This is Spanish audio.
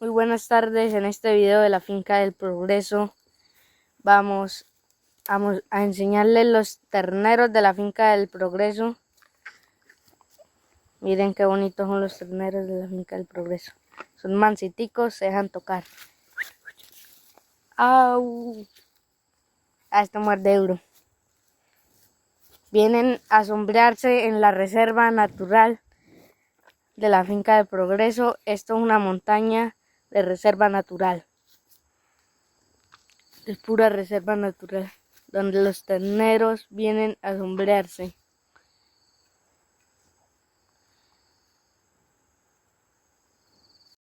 Muy buenas tardes, en este video de la Finca del Progreso vamos a enseñarles los terneros de la Finca del Progreso. Miren qué bonitos son los terneros de la Finca del Progreso. Son mansiticos, se dejan tocar. ¡Au! Esto muerde duro. Vienen a sombrearse en la reserva natural de la Finca del Progreso. Esto es una montaña de reserva natural. Es pura reserva natural, donde los terneros vienen a sombrearse.